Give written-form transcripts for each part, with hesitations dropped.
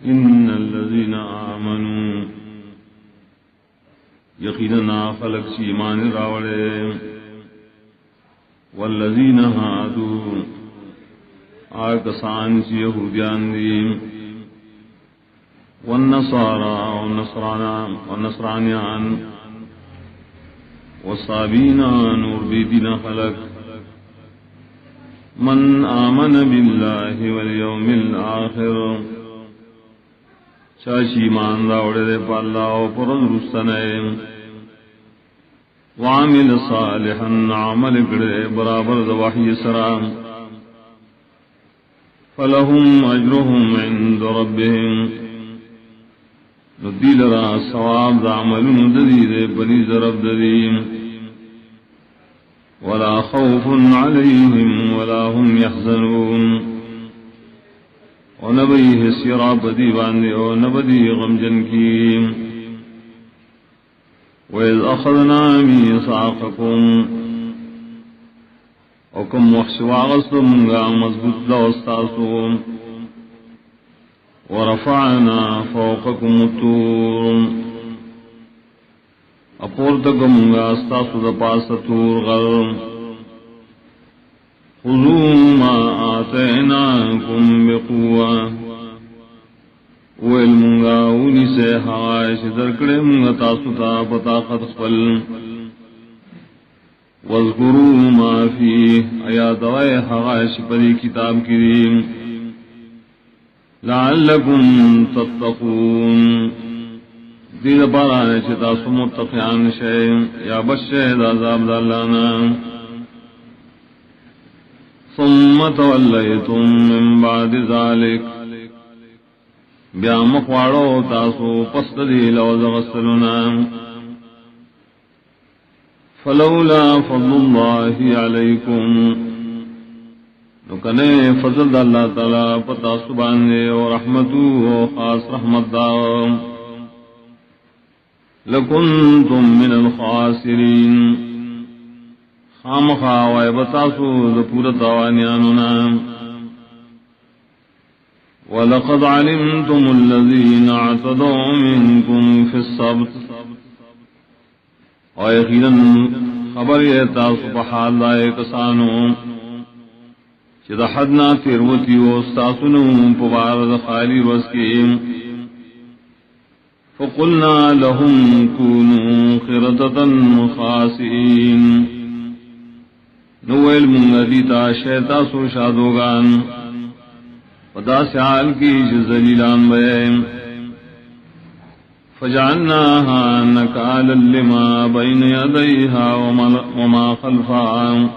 ان الذين آمنوا یقینا خلق چی ایمان راوڑے والذین ہادوا آکسان چی یہودیان دی والنصارى والنصرانیان والصابین نور بیدین خلق من آمن باللہ والیوم الآخر چاچی ایمان راوڑے دے پا اللہ و پرد رستنے وعمل صالحا عمل کرے برابر دا وحی سرام فلهم اجرهم عند ربهم ندیل را ثواب دا عملون ددید بنیز رب ددیم ولا خوف علیہم ولا هم يحزنون ونبیه سیرا بدی باندے ونبدی غمجن کی وَإِذْ أَخَذْنَا مِيثَاقَكُمْ وَكَمْ وَحْشِوَاغَسْتُمْ غَا مضبوط لَوَسْتَاسُمْ وَرَفَعْنَا فَوْقَكُمُ الطُّورَ اپورتکم غا استاسو دپاس طور غر خُذُوا مَا آتَيْنَاكُمْ بِقُوَّةٍ ویل منگا اونی سے حوائش درکڑے منگا تاسوتا بطاقت خپل وذکروا ما فیہ آیات وی حوائش پری کتاب کریم لعلکم تتقون دید پارانے چھ تاسو متقیان شے یا بشہد عذاب دالانا ثم تولیتم من بعد ذالک بیا مخواڑو تاسو پست دی لوز غسلنا فلولا فضل اللہ علیکم نکنے فضل اللہ تعالی پتا سبانے و رحمتو و خاص رحمت دا لکنتم من الخاسرین خامخا ویبتاسو دپورت آوانیانونا وَلَقَدْ عَلِمْتُمُ الَّذِينَ اعْتَدَوْا مِنْكُمْ فِي السَّبْتِ اور یقیناً خبر یہ تاسو بحال لائے کسانو چید حدنا تیروتی و استاسنو پبارد خالی رسکیم فَقُلْنَا لَهُمْ كُونُوا قِرَدَةً خَاسِئِينَ نویل منگدیتا شیطاسو شادوگان ودا سعال کی ذلیلان بیم فجعلناها نکالا لما بین یدیها وما خلفها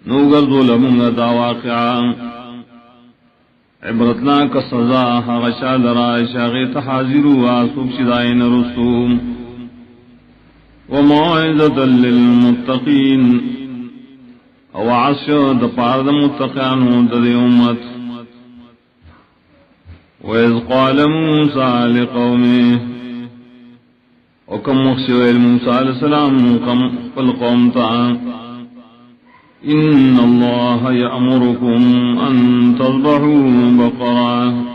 نوگر ظلمنا دا واقعا عبرتنا کا سزا غشا لراش غیت حاضروا آسوب شدائن رسوم وموعظة للمتقین او عشر دپار دا متقیانو دا دی امت وَإِذْ قَالَ مُوسَى لِقَوْمِهِ وَكَمْ مُخْشِوَيْ الْمُوسَى علیہ السلام فالقوم تعان إِنَّ اللَّهَ يَأْمُرُكُمْ أَن تَذْبَحُوا بَقَرَةً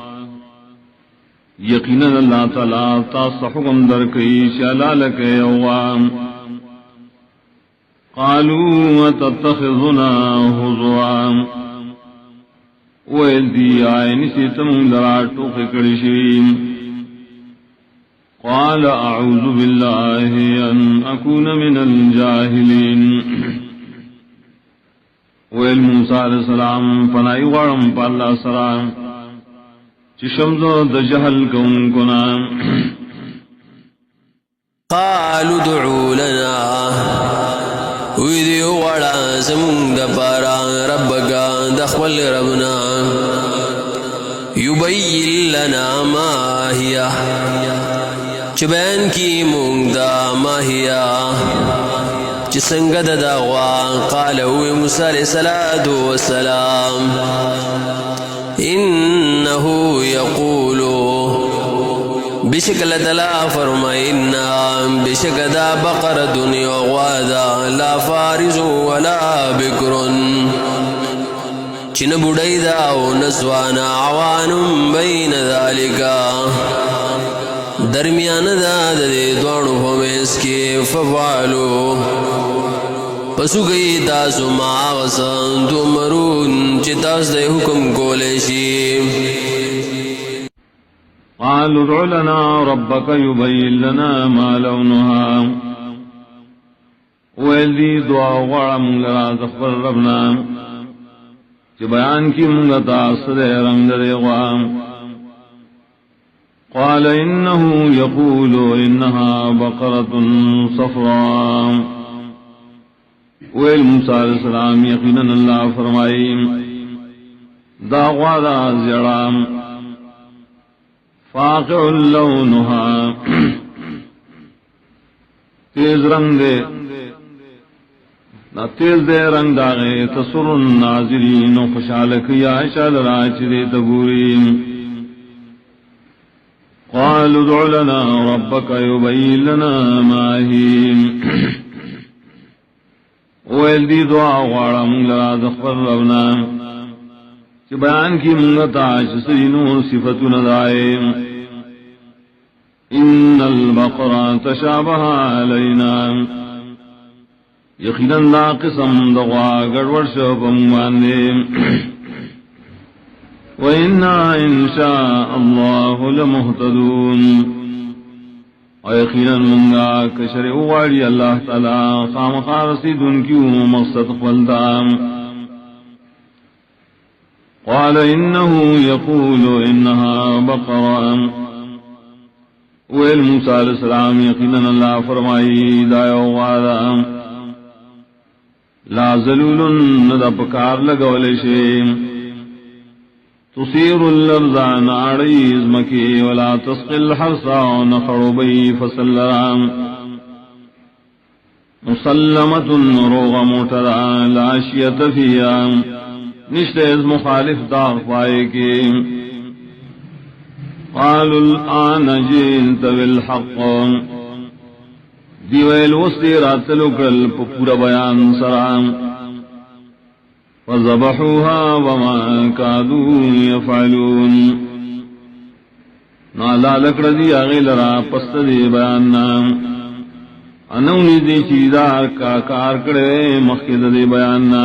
یقینا اللہ تعالیٰ تاس حکم درکی شلالک یوغام قالوا وتتخذنا هزوا ويلدي عيني سيتم لراتو خكرشيم قال أعوذ بالله أن أكون من الجاهلين ويل موسى عليه السلام فنائي غرم فالله السلام چشمزو دجهل كون كنا قالوا ادعوا لنا ویدیو وڑا زمونگ پارا ربکا دخول ربنا یبین لنا ما ہیا چبین کی مونگ دا ما ہیا چسنگ دا غوان قال ہوئی موسیٰ علیہ السلام انہو یقولو بشکل دلا فرمائنا بشک دا بقر دنیا غوادا لا فارز ولا بکر چن بڑی دا او نسوانا عوان بین ذالکا درمیان دا دے دوانو ہومیس کے ففعلو پسو گئی تاسو ما غسان تمرون چی تاس دے حکم کولیشی قالوا ادع لنا ربك يبين لنا ما لونها ویلی دعا غوڑا منگلرا تخبر ربنا چی بیان کی منگتا صدے رنگ دے غوام قال انه يقول انها بقرة صفراء ویل موسیٰ علیہ السلام یقیناً اللہ فرمائی دا غوادا زیڑام فاقع لونها تیز رنگ دے نا تیز دے رنگ داغے تسر الناظرین و خوشالک یا شال راچ دے تگوریم قالوا ادع لنا ربك يبين لنا ما هي ویل دی دعا غواڑا منگلرا دخبر ربنا چی بیان کی منگتا چسرینو صفتو ندائے ان البقرہ تشابہ علینا یقیناً دا قسم دغوا گڑوڑ شبم واندے وَإِنَّا إِن شَاءَ اللَّهُ لَمُهْتَدُونَ وَيَقِينًا مُنْگا کشر اغاڑی اللہ تعالی خامخار رسیدن کیوں مقصد خلدام قال إنه يقول إنها بقرة ویل موسیٰ علیہ السلام یقیناً اللہ فرمائی دایو غادا لا ذلول ندہ پکار لگولے شیم تصير الارض ناڑیز مکی ولا تسقی الحرسا نخربی فصل رام مسلمت روغ موٹرا لا شیت فیا نشت از مخالف داغ پائے کی قالوا الآن جئت بالحق دیویل وستی راتلو کل پورا بیان سرام وذبحوها وما كادوا يفعلون نالا لکڑ دی آغیل را پست دی بیاننا انونی دی چیزا کا کار کڑے مخید دی بیاننا